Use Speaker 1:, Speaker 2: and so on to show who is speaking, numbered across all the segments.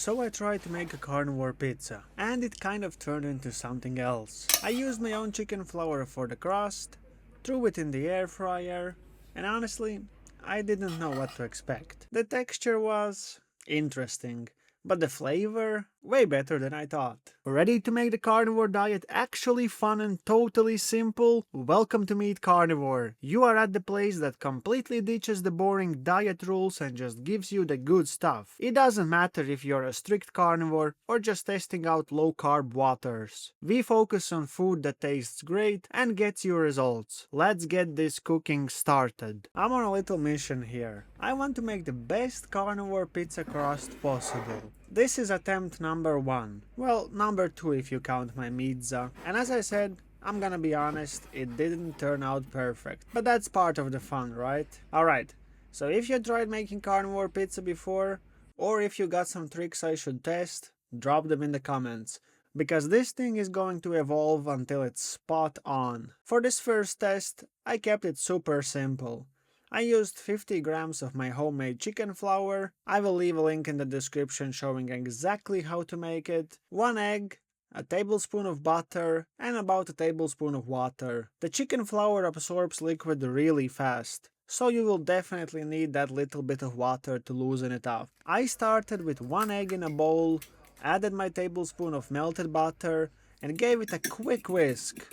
Speaker 1: So I tried to make a carnivore pizza, and it kind of turned into something else. I used my own chicken flour for the crust, threw it in the air fryer, and honestly, I didn't know what to expect. The texture was interesting, but the flavor, way better than I thought. Ready to make the carnivore diet actually fun and totally simple? Welcome to Meet Carnivore. You are at the place that completely ditches the boring diet rules and just gives you the good stuff. It doesn't matter if you're a strict carnivore or just testing out low carb waters. We focus on food that tastes great and gets you results. Let's get this cooking started. I'm on a little mission here. I want to make the best carnivore pizza crust possible. This is attempt number 1. Well, number 2 if you count my pizza. And as I said, I'm gonna be honest, it didn't turn out perfect. But that's part of the fun, right? Alright, so if you tried making carnivore pizza before, or if you got some tricks I should test, drop them in the comments. Because this thing is going to evolve until it's spot on. For this first test, I kept it super simple. I used 50 grams of my homemade chicken flour. I will leave a link in the description showing exactly how to make it. 1 egg, a tablespoon of butter, and about a tablespoon of water. The chicken flour absorbs liquid really fast, so you will definitely need that little bit of water to loosen it up. I started with 1 egg in a bowl, added my tablespoon of melted butter, and gave it a quick whisk.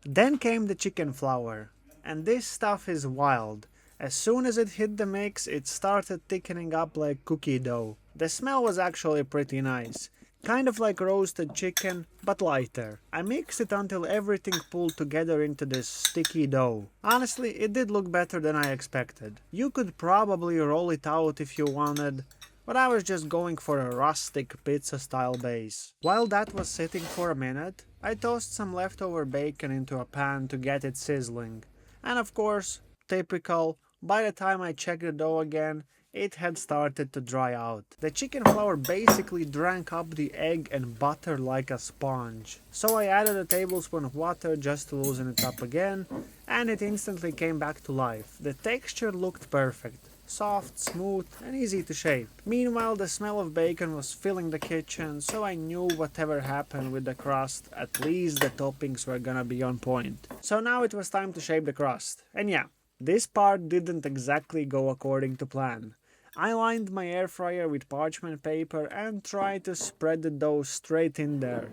Speaker 1: Then came the chicken flour, and this stuff is wild. As soon as it hit the mix, it started thickening up like cookie dough. The smell was actually pretty nice, kind of like roasted chicken, but lighter. I mixed it until everything pulled together into this sticky dough. Honestly, it did look better than I expected. You could probably roll it out if you wanted, but I was just going for a rustic pizza style base. While that was sitting for a minute, I tossed some leftover bacon into a pan to get it sizzling. And of course, typical, by the time I checked the dough again, it had started to dry out. The chicken flour basically drank up the egg and butter like a sponge. So I added a tablespoon of water just to loosen it up again, and it instantly came back to life. The texture looked perfect. Soft, smooth, and easy to shape. Meanwhile, the smell of bacon was filling the kitchen, so I knew whatever happened with the crust, at least the toppings were gonna be on point. So now it was time to shape the crust. And yeah, this part didn't exactly go according to plan. I lined my air fryer with parchment paper and tried to spread the dough straight in there.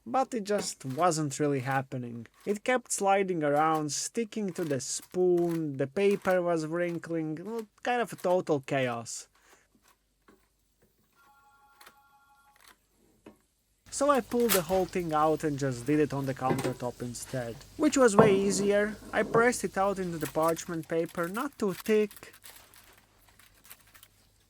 Speaker 1: But it just wasn't really happening. It kept sliding around, sticking to the spoon, the paper was wrinkling, well, kind of a total chaos. So I pulled the whole thing out and just did it on the countertop instead. Which was way easier. I pressed it out into the parchment paper, not too thick,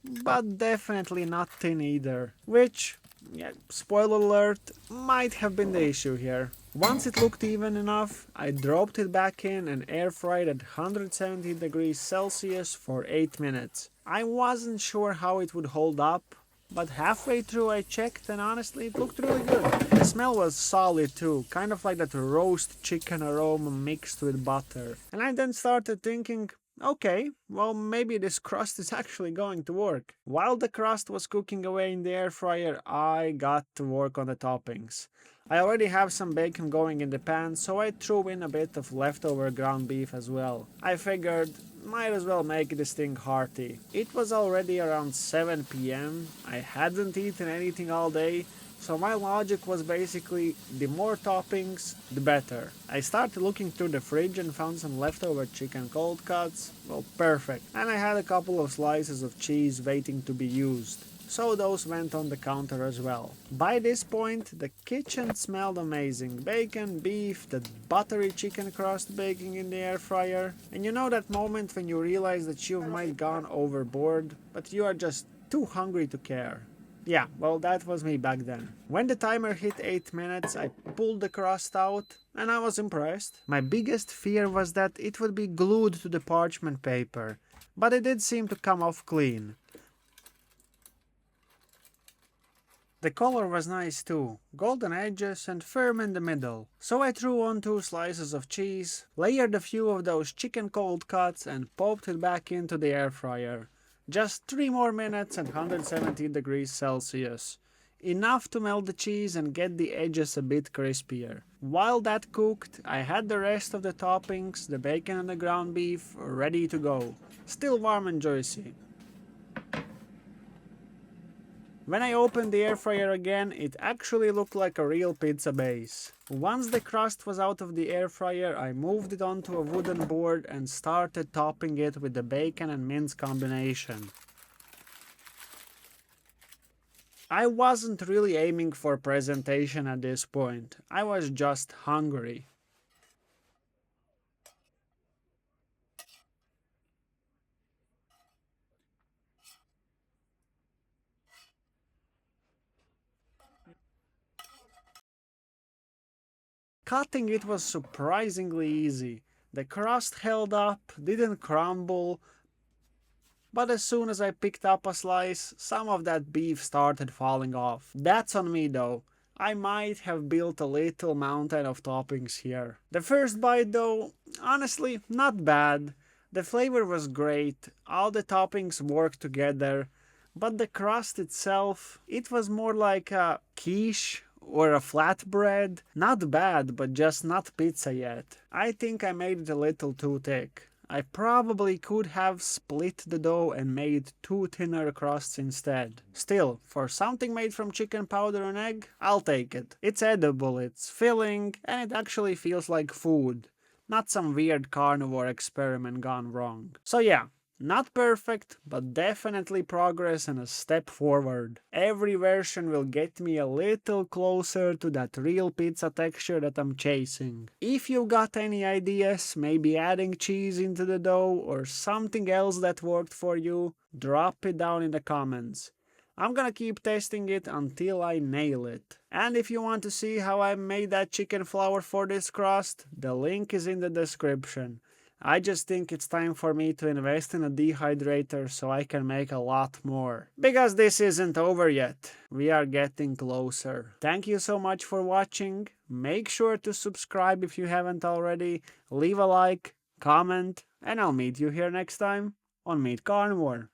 Speaker 1: but definitely not thin either. Which, yeah, spoiler alert, might have been the issue here. Once it looked even enough, I dropped it back in and air fried at 170 degrees Celsius for 8 minutes. I wasn't sure how it would hold up, but halfway through I checked and honestly it looked really good. The smell was solid too, kind of like that roast chicken aroma mixed with butter. And I then started thinking, okay, well maybe this crust is actually going to work. While the crust was cooking away in the air fryer, I got to work on the toppings. I already have some bacon going in the pan, so I threw in a bit of leftover ground beef as well. I figured, might as well make this thing hearty. It was already around 7 PM, I hadn't eaten anything all day, so my logic was basically, the more toppings, the better. I started looking through the fridge and found some leftover chicken cold cuts. Well, perfect. And I had a couple of slices of cheese waiting to be used, so those went on the counter as well. By this point, the kitchen smelled amazing. Bacon, beef, that buttery chicken crust baking in the air fryer. And you know that moment when you realize that you might gone overboard, but you are just too hungry to care. Yeah, well that was me back then. When the timer hit 8 minutes, I pulled the crust out and I was impressed. My biggest fear was that it would be glued to the parchment paper, but it did seem to come off clean. The color was nice too, golden edges and firm in the middle. So I threw on 2 slices of cheese, layered a few of those chicken cold cuts and popped it back into the air fryer. Just 3 more minutes and 170 degrees Celsius. Enough to melt the cheese and get the edges a bit crispier. While that cooked, I had the rest of the toppings, the bacon and the ground beef, ready to go. Still warm and juicy. When I opened the air fryer again, it actually looked like a real pizza base. Once the crust was out of the air fryer, I moved it onto a wooden board and started topping it with the bacon and mince combination. I wasn't really aiming for presentation at this point, I was just hungry. Cutting it was surprisingly easy. The crust held up, didn't crumble, but as soon as I picked up a slice, some of that beef started falling off. That's on me though. I might have built a little mountain of toppings here. The first bite though, honestly, not bad. The flavor was great, all the toppings worked together, but the crust itself, it was more like a quiche or a flatbread. Not bad, but just not pizza yet. I think I made it a little too thick. I probably could have split the dough and made 2 thinner crusts instead. Still, for something made from chicken powder and egg, I'll take it. It's edible, it's filling, and it actually feels like food. Not some weird carnivore experiment gone wrong. So yeah, not perfect, but definitely progress and a step forward. Every version will get me a little closer to that real pizza texture that I'm chasing. If you got any ideas, maybe adding cheese into the dough or something else that worked for you, drop it down in the comments. I'm gonna keep testing it until I nail it. And if you want to see how I made that chicken flour for this crust, the link is in the description. I just think it's time for me to invest in a dehydrator so I can make a lot more. Because this isn't over yet. We are getting closer. Thank you so much for watching. Make sure to subscribe if you haven't already. Leave a like, comment, and I'll meet you here next time on Meet Carnivore.